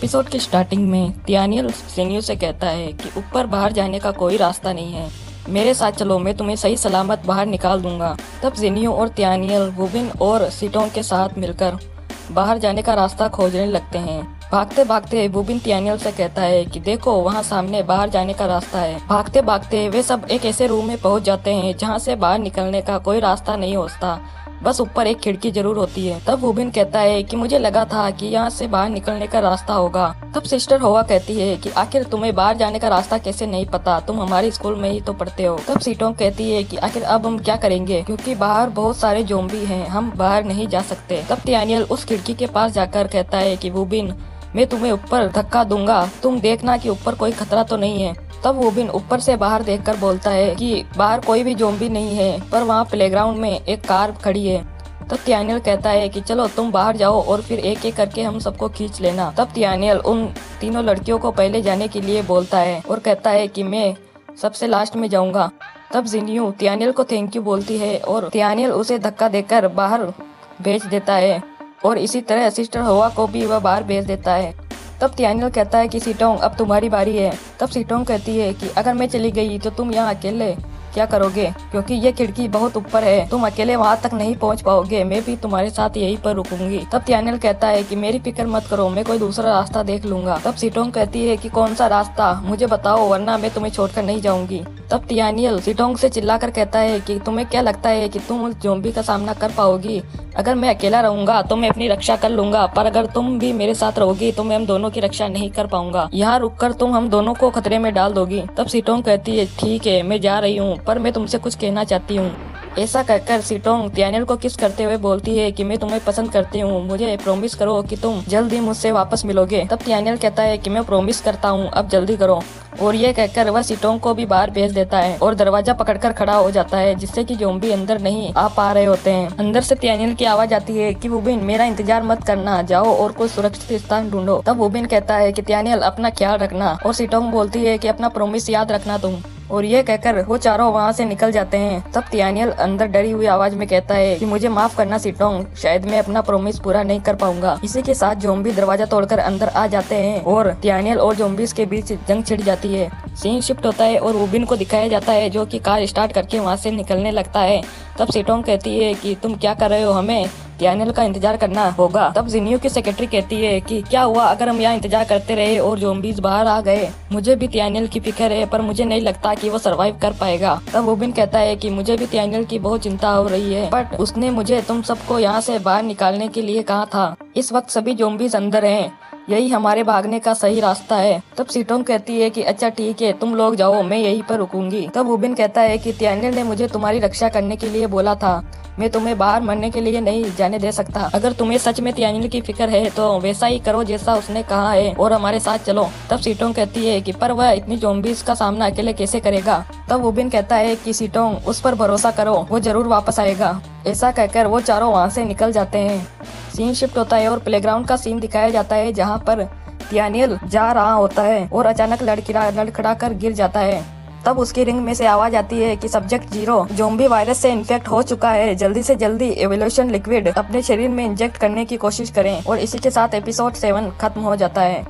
Episode की starting में तियानियल Janeiro से कहता है कि ऊपर बाहर जाने का कोई रास्ता नहीं है, मेरे साथ चलो, मैं तुम्हें सही सलामत बाहर निकाल दूंगा। तब जेनियो और तियानियल वुबिन और सीटोंग के साथ मिलकर बाहर जाने का रास्ता खोजने लगते हैं। भागते भागते वुबिन तियानियल से कहता है कि देखो, वहाँ सामने बाहर जाने का रास्ता है। भागते भागते वे सब एक ऐसे रूम में पहुँच जाते हैं जहाँ से बाहर निकलने का कोई रास्ता नहीं होता, बस ऊपर एक खिड़की जरूर होती है। तब वुबिन कहता है कि मुझे लगा था कि यहाँ से बाहर निकलने का रास्ता होगा। तब सिस्टर होवा कहती है कि आखिर तुम्हें बाहर जाने का रास्ता कैसे नहीं पता, तुम हमारे स्कूल में ही तो पढ़ते हो। तब सीटोंग कहती है कि आखिर अब हम क्या करेंगे, क्योंकि बाहर बहुत सारे ज़ॉम्बी हैं, हम बाहर नहीं जा सकते। तब तियानियल उस खिड़की के पास जाकर कहता है कि वुबिन, मैं तुम्हें ऊपर धक्का दूंगा, तुम देखना कि ऊपर कोई खतरा तो नहीं है। तब वुबिन ऊपर से बाहर देखकर बोलता है कि बाहर कोई भी ज़ॉम्बी नहीं है, पर वहाँ प्लेग्राउंड में एक कार खड़ी है। तब तियानियल कहता है कि चलो तुम बाहर जाओ और फिर एक एक करके हम सबको खींच लेना। तब तियानियल उन तीनों लड़कियों को पहले जाने के लिए बोलता है और कहता है कि मैं सबसे लास्ट में जाऊंगा। तब जिनियो तियानियल को थैंक यू बोलती है और तियानियल उसे धक्का देकर बाहर भेज देता है और इसी तरह सिस्टर होवा को भी वह बाहर भेज देता है। तब तियानियल कहता है कि सीटोंग, अब तुम्हारी बारी है। तब सीटोंग कहती है कि अगर मैं चली गई तो तुम यहाँ अकेले क्या करोगे, क्योंकि ये खिड़की बहुत ऊपर है, तुम अकेले वहाँ तक नहीं पहुँच पाओगे, मैं भी तुम्हारे साथ यहीं पर रुकूंगी। तब तियानियल कहता है कि मेरी फिक्र मत करो, मैं कोई दूसरा रास्ता देख लूंगा। तब सीटोंग कहती है कि कौन सा रास्ता, मुझे बताओ, वरना मैं तुम्हें छोड़कर नहीं जाऊंगी। तब तियानियल सीटोंग से चिल्लाकर कहता है कि तुम्हें क्या लगता है कि तुम उस ज़ॉम्बी का सामना कर पाओगी? अगर मैं अकेला रहूंगा तो मैं अपनी रक्षा कर लूंगा, पर अगर तुम भी मेरे साथ रहोगी तो मैं हम दोनों की रक्षा नहीं कर पाऊंगा। यहाँ रुककर तुम हम दोनों को खतरे में डाल दोगी। तब सीटोंग कहती है ठीक है, मैं जा रही हूँ, पर मैं तुमसे कुछ कहना चाहती हूँ। ऐसा कहकर सीटोंग तियानियल को किस करते हुए बोलती है कि मैं तुम्हें पसंद करती हूँ, मुझे प्रॉमिस करो कि तुम जल्द ही मुझसे वापस मिलोगे। तब तियानियल कहता है कि मैं प्रॉमिस करता हूँ, अब जल्दी करो। और ये कहकर वह सीटोंग को भी बाहर भेज देता है और दरवाजा पकड़कर खड़ा हो जाता है, जिससे कि ज़ॉम्बी अंदर नहीं आ पा रहे होते हैं। अंदर से तियानियल की आवाज आती है कि वुबिन, मेरा इंतजार मत करना, जाओ और कोई सुरक्षित स्थान ढूंढो। तब वुबिन कहता है कि तियानियल, अपना ख्याल रखना, और सीटोंग बोलती है कि अपना प्रॉमिस याद रखना तुम। और ये कहकर वो चारों वहाँ से निकल जाते हैं। तब तियानियल अंदर डरी हुई आवाज में कहता है कि मुझे माफ करना सीटोंग, शायद मैं अपना प्रॉमिस पूरा नहीं कर पाऊंगा। इसी के साथ ज़ॉम्बी दरवाजा तोड़कर अंदर आ जाते हैं और तियानियल और ज़ॉम्बीज के बीच जंग छिड़ जाती है। सीन शिफ्ट होता है और वुबिन को दिखाया जाता है जो कि कार स्टार्ट करके वहाँ से निकलने लगता है। तब सीटोंग कहती है कि तुम क्या कर रहे हो, हमें तियानियल का इंतजार करना होगा। तब जिनियो की सेक्रेटरी कहती है कि क्या हुआ अगर हम यहाँ इंतजार करते रहे और ज़ॉम्बीज बाहर आ गए? मुझे भी तियानियल की फिक्र है, पर मुझे नहीं लगता कि वो सरवाइव कर पाएगा। तब वुबिन कहता है कि मुझे भी तियानियल की बहुत चिंता हो रही है, बट उसने मुझे तुम सबको यहाँ से बाहर निकालने के लिए कहा था। इस वक्त सभी ज़ॉम्बीज अंदर हैं, यही हमारे भागने का सही रास्ता है। तब सीटोंग कहती है कि अच्छा ठीक है, तुम लोग जाओ, मैं यहीं पर रुकूंगी। तब वुबिन कहता है कि तियानियल ने मुझे तुम्हारी रक्षा करने के लिए बोला था, मैं तुम्हें बाहर मरने के लिए नहीं जाने दे सकता। अगर तुम्हें सच में तियानियल की फिक्र है तो वैसा ही करो जैसा उसने कहा है और हमारे साथ चलो। तब सीटोंग कहती है कि पर वह इतनी ज़ॉम्बीज का सामना अकेले कैसे करेगा? तब वुबिन कहता है कि सीटोंग, उस पर भरोसा करो, वो जरूर वापस आएगा। ऐसा कहकर वो चारों वहाँ से निकल जाते हैं। सीन शिफ्ट होता है और प्लेग्राउंड का सीन दिखाया जाता है जहाँ पर तियानियल जा रहा होता है और अचानक लड़खड़ा कर गिर जाता है। तब उसकी रिंग में से आवाज आती है कि सब्जेक्ट 0 ज़ॉम्बी वायरस से इन्फेक्ट हो चुका है, जल्दी से जल्दी एवोल्यूशन लिक्विड अपने शरीर में इंजेक्ट करने की कोशिश करें। और इसी के साथ एपिसोड 7 खत्म हो जाता है।